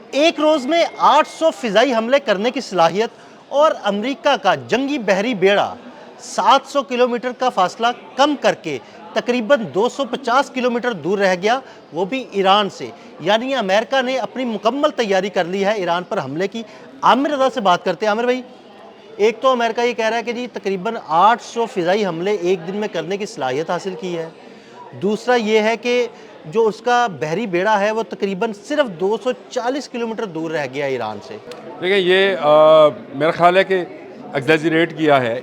एक रोज़ में 800 फ़िज़ाई हमले करने की सलाहियत और अमेरिका का जंगी बहरी बेड़ा 700 किलोमीटर का फासला कम करके तकरीबन 250 किलोमीटर दूर रह गया, वो भी ईरान से। यानी अमेरिका ने अपनी मुकम्मल तैयारी कर ली है ईरान पर हमले की। आमिर रज़ा से बात करते हैं। आमिर भाई, एक तो अमेरिका ये कह रहा है कि जी तकरीबन 800 फ़िज़ाई हमले एक दिन में करने की सलाहियत हासिल की है। दूसरा ये है कि जो उसका बहरी बेड़ा है वो तकरीबन सिर्फ 240 किलोमीटर दूर रह गया ईरान से। देखिए ये मेरा ख़्याल है कि एग्जैजरेट किया है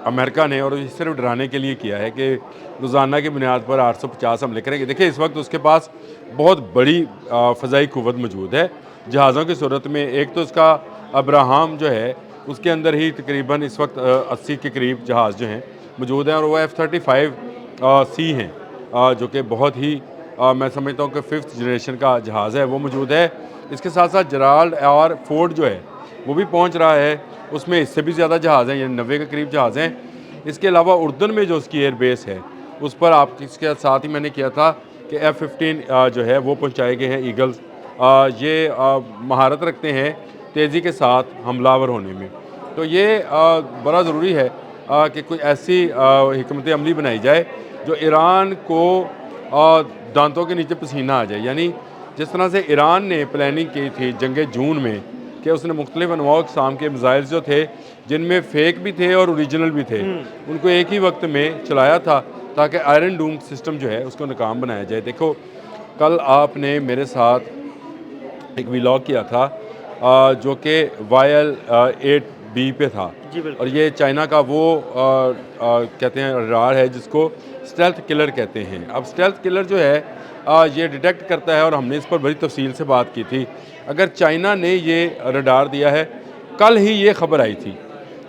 अमेरिका ने, और ये सिर्फ डराने के लिए किया है कि रोज़ाना की बुनियाद पर 850 हमले करेंगे। देखिए इस वक्त उसके पास बहुत बड़ी फ़ज़ाई क़ुव्वत मौजूद है जहाज़ों की सूरत में। एक तो इसका अब्राहम जो है उसके अंदर ही तकरीबन इस वक्त 80 के करीब जहाज़ जो हैं मौजूद हैं, और वो F-35C हैं जो कि बहुत ही मैं समझता हूँ कि 5th जनरेशन का जहाज़ है, वो मौजूद है। इसके साथ साथ जराल्ड और फोर्ड जो है वो भी पहुंच रहा है, उसमें इससे भी ज़्यादा जहाज़ हैं, यानी 90 के करीब जहाज़ हैं। इसके अलावा उर्दन में जो उसकी एयर बेस है उस पर आप इसके साथ ही मैंने किया था कि F-15 जो है वो पहुंचाए गए हैं ईगल्स। ये महारत रखते हैं तेज़ी के साथ हमलावर होने में। तो ये बड़ा ज़रूरी है कि कोई ऐसी हिकमत अमली बनाई जाए जो ईरान को दांतों के नीचे पसीना आ जाए। यानी जिस तरह से ईरान ने प्लानिंग की थी जंग जून में कि उसने मुख्तलिफ अनवा अक़साम के मिज़ाइल जो थे जिनमें फ़ेक भी थे और ओरिजिनल भी थे, उनको एक ही वक्त में चलाया था ताकि आयरन डूम सिस्टम जो है उसको नाकाम बनाया जाए। देखो कल आपने मेरे साथ एक व्लॉग किया था जो कि YL-8B पे था, और ये चाइना का वो कहते हैं रडार है जिसको स्टेल्थ किलर कहते हैं। अब स्टेल्थ किलर जो है ये डिटेक्ट करता है, और हमने इस पर बड़ी तफसील से बात की थी। अगर चाइना ने ये रडार दिया है, कल ही ये खबर आई थी,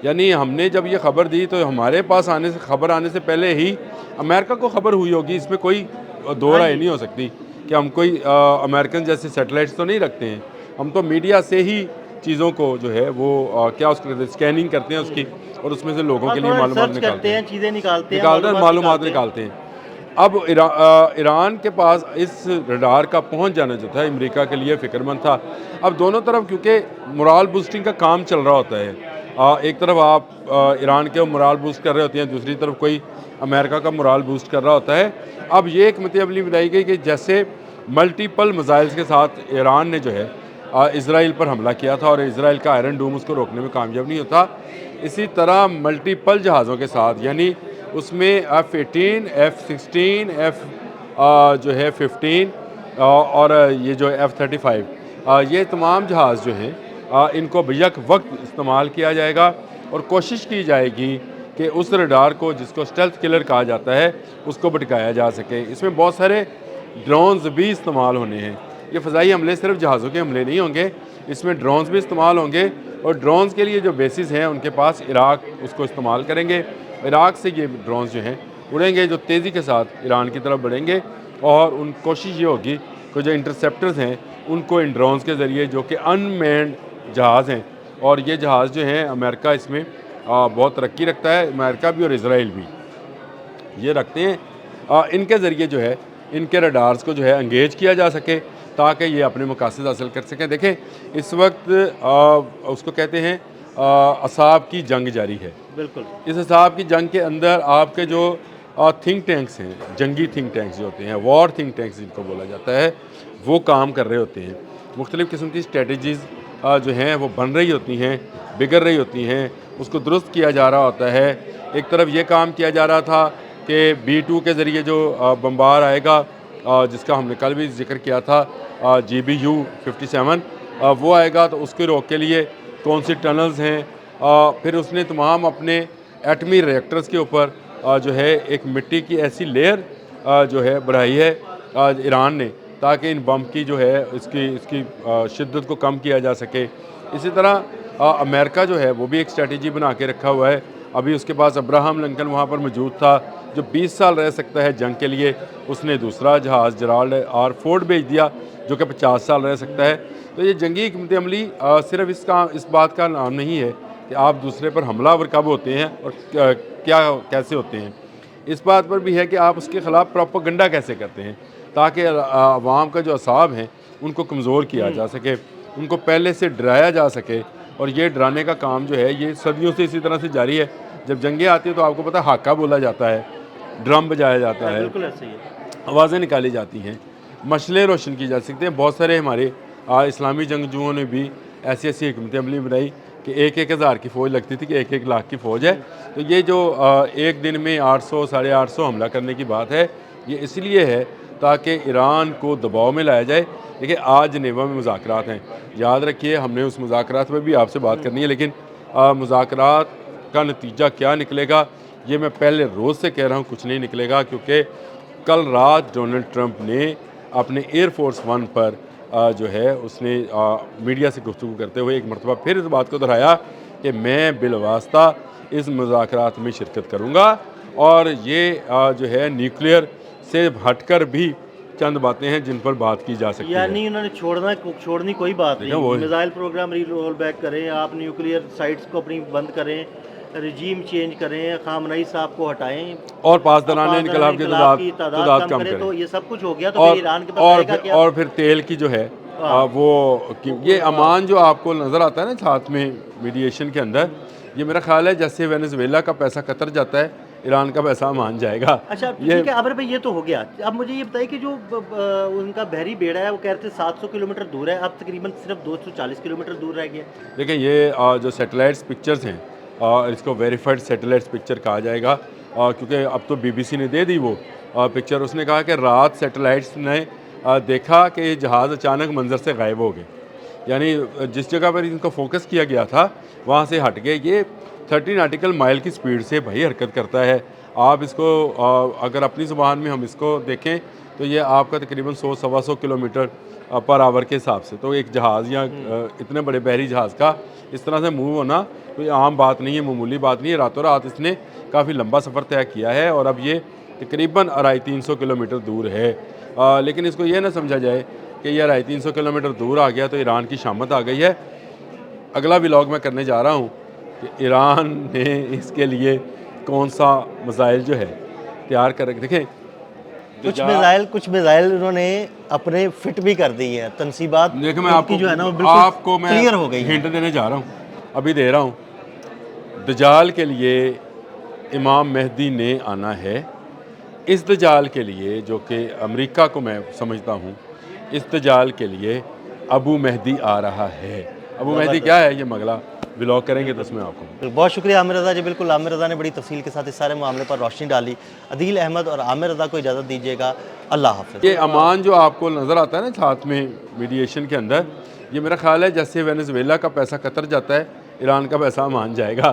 यानी हमने जब ये खबर दी तो हमारे पास खबर आने से पहले ही अमेरिका को खबर हुई होगी। इसमें कोई दो राय नहीं हो सकती कि हम कोई अमेरिकन जैसे सैटेलाइट्स तो नहीं रखते हैं। हम तो मीडिया से ही चीज़ों को जो है वो क्या उसको स्कैनिंग करते हैं उसकी, और उसमें से लोगों के लिए मालूमात निकालते हैं, चीज़ें निकालते मालूमात निकालते हैं। अब ईरान के पास इस रडार का पहुंच जाना जो था अमेरिका के लिए फ़िक्रमंद था। अब दोनों तरफ क्योंकि मोराल बूस्टिंग का काम चल रहा होता है, एक तरफ आप ईरान के मोराल बूस्ट कर रहे होते हैं, दूसरी तरफ कोई अमेरिका का मोराल बूस्ट कर रहा होता है। अब ये एक मतअमली बनाई गई कि जैसे मल्टीपल मिसाइल्स के साथ ईरान ने जो है इसराइल पर हमला किया था और इसराइल का आयरन डूम उसको रोकने में कामयाब नहीं होता, इसी तरह मल्टीपल जहाज़ों के साथ, यानी उसमें F-18, F-16, जो है 15 और ये जो F-35, ये तमाम जहाज़ जो हैं इनको बेयक वक्त इस्तेमाल किया जाएगा, और कोशिश की जाएगी कि उस रडार को जिसको स्टेल्थ किलर कहा जाता है उसको भटकाया जा सके। इसमें बहुत सारे ड्रोन्स भी इस्तेमाल होने हैं। ये फ़ज़ाई हमले सिर्फ जहाज़ों के हमले नहीं होंगे, इसमें ड्रोन्स भी इस्तेमाल होंगे, और ड्रोन्स के लिए जो बेसिस हैं उनके पास इराक उसको इस्तेमाल करेंगे। इराक से ये ड्रोन्स जो हैं उड़ेंगे, जो तेज़ी के साथ ईरान की तरफ बढ़ेंगे, और उन कोशिश ये होगी कि जो इंटरसेप्टर्स हैं उनको इन ड्रोन्स के ज़रिए, जो कि अनमैन्ड जहाज़ हैं, और ये जहाज़ जो हैं अमेरिका इसमें बहुत तरक्की रखता है, अमेरिका भी और इसराइल भी ये रखते हैं, इनके ज़रिए जो है इनके रडार्स को जो है एंगेज किया जा सके ताकि ये अपने मकासद हासिल कर सकें। देखें इस वक्त उसको कहते हैं असाब की जंग जारी है। बिल्कुल। इस असाब की जंग के अंदर आपके जो थिंक टैंक्स हैं, जंगी थिंक टैंक्स जो होते हैं, वॉर थिंक टैंक्स जिनको बोला जाता है, वो काम कर रहे होते हैं। मुख्तलिफ़ किस्म की स्ट्रेटजीज़ जो हैं वो बन रही होती हैं, बिगड़ रही होती हैं, उसको दुरुस्त किया जा रहा होता है। एक तरफ ये काम किया जा रहा था कि B-2 के ज़रिए जो बम्बार आएगा, जिसका हमने कल भी जिक्र किया था, GBU-57, वो आएगा, तो उसके रोक के लिए कौन सी टनल्स हैं। फिर उसने तमाम अपने एटमी रिएक्टर्स के ऊपर जो है एक मिट्टी की ऐसी लेयर जो है बढ़ाई है ईरान ने, ताकि इन बम की जो है इसकी शिद्दत को कम किया जा सके। इसी तरह अमेरिका जो है वो भी एक स्ट्रेटजी बना के रखा हुआ है। अभी उसके पास अब्राहम लिंकन वहाँ पर मौजूद था जो 20 साल रह सकता है जंग के लिए, उसने दूसरा जहाज़ जराल्ड और फोर्ड भेज दिया जो कि 50 साल रह सकता है। तो ये जंगी हिकमत अमली सिर्फ इस बात का नाम नहीं है कि आप दूसरे पर हमलावर कब होते हैं और क्या कैसे होते हैं, इस बात पर भी है कि आप उसके ख़िलाफ़ प्रोपेगेंडा कैसे करते हैं ताकि अवाम का जो असाब हैं उनको कमज़ोर किया जा सके, उनको पहले से डराया जा सके। और ये डराने का काम जो है ये सदियों से इसी तरह से जारी है। जब जंगें आती हैं तो आपको पता है हाका बोला जाता है, ड्रम बजाया जाता है, बिल्कुल ऐसे ही है। आवाज़ें निकाली जाती हैं, मशलें रोशन की जा सकती हैं। बहुत सारे हमारे इस्लामी जंगजुओं ने भी ऐसी ऐसी हिकमत अमली बनाई कि 1-1 हज़ार की फ़ौज लगती थी कि 1-1 लाख की फ़ौज है। तो ये जो एक दिन में 800 साढ़े 800 हमला करने की बात है, ये इसलिए है ताकि ईरान को दबाव में लाया जाए। देखिए आज जनेवा में मुज़ाकरात हैं, याद रखिए हमने उस मुज़ाकरात में भी आपसे बात करनी है, लेकिन मुज़ाकरात का नतीजा क्या निकलेगा ये मैं पहले रोज़ से कह रहा हूँ, कुछ नहीं निकलेगा। क्योंकि कल रात डोनाल्ड ट्रंप ने अपने एयरफोर्स वन पर जो है उसने मीडिया से गुफ्तगू करते हुए एक मरतबा फिर इस बात को दोहराया कि मैं बिलवास्ता इस मुज़ाकरात में शिरकत करूँगा और ये जो है न्यूक्लियर से हटकर भी चंद बातें हैं जिन पर बात की जा सकती है। यानी उन्होंने छोड़नी कोई बात देखो वो- नहीं, मिसाइल प्रोग्राम रोल बैक करें, आप न्यूक्लियर साइट्स को अपनी बंद करें, रिजीम चेंज करें, खामनई साहब को हटाएं और पासदारान इनकलाब की तादाद कम करें, तो करें ये सब कुछ हो गया तो फिर ईरान के पास रहेगा क्या? और फिर तेल की जो है ये अमान जो आपको नज़र आता है ना साथ में मीडिएशन के अंदर, ये मेरा ख्याल है जैसे वेनेजुएला का पैसा कतर जाता है ईरान का पैसा मान जाएगा। अच्छा ये ठीक है आमिर भाई, ये तो हो गया। अब मुझे ये बताइए कि जो उनका बहरी बेड़ा है वो कह रहे थे 700 किलोमीटर दूर है, अब तकरीबन सिर्फ 240 किलोमीटर दूर रह गया। देखिए ये जो सैटेलाइट्स पिक्चर्स हैं इसको वेरीफाइड सैटेलाइट्स पिक्चर कहा जाएगा क्योंकि अब तो बीबीसी ने दे दी वो पिक्चर। उसने कहा कि रात सैटेलाइट्स ने देखा कि ये जहाज़ अचानक मंजर से गायब हो गए, यानी जिस जगह पर इनको फोकस किया गया था वहाँ से हट गए। ये 13 नाटिकल माइल की स्पीड से भाई हरकत करता है। आप इसको अगर अपनी ज़ुबान में हम इसको देखें तो ये आपका तकरीबन 100-125 किलोमीटर पर आवर के हिसाब से, तो एक जहाज़ या इतने बड़े बहरी जहाज़ का इस तरह से मूव होना कोई आम बात नहीं है, मामूली बात नहीं है। रातों रात इसने काफ़ी लंबा सफ़र तय किया है और अब ये तकरीबन 250-300 किलोमीटर दूर है। लेकिन इसको ये ना समझा जाए कि ये 250-300 किलोमीटर दूर आ गया तो ईरान की शामत आ गई है। अगला व्लॉग मैं करने जा रहा हूँ कि ईरान ने इसके लिए कौन सा मिसाइल जो है तैयार कर देखें। कुछ मिसाइल उन्होंने अपने फिट भी कर दी है, तनसीबात देखो मैं उनकी जो है ना वो बिल्कुल आपको मैं क्लियर हो गई है। हिंट देने जा रहा हूँ, अभी दे रहा हूँ। दजाल के लिए इमाम मेहदी ने आना है। इस दजाल के लिए जो कि अमेरिका को मैं समझता हूँ, इस दजाल के लिए अबू मेहदी आ रहा है। अबू मेहदी क्या है ये मगला व्लॉग करेंगे तो उसमें आपको। बहुत शुक्रिया आमिर रज़ा जी। बिल्कुल आमिर रज़ा ने बड़ी तफसील के साथ इस सारे मामले पर रोशनी डाली। अदील अहमद और आमिर रज़ा को इजाज़त दीजिएगा। अल्लाह हाफ़िज़। ये अमान जो आपको नज़र आता है ना साथ में मीडिएशन के अंदर, ये मेरा ख्याल है जैसे वेनेजुएला का पैसा कतर जाता है ईरान का पैसा मान जाएगा।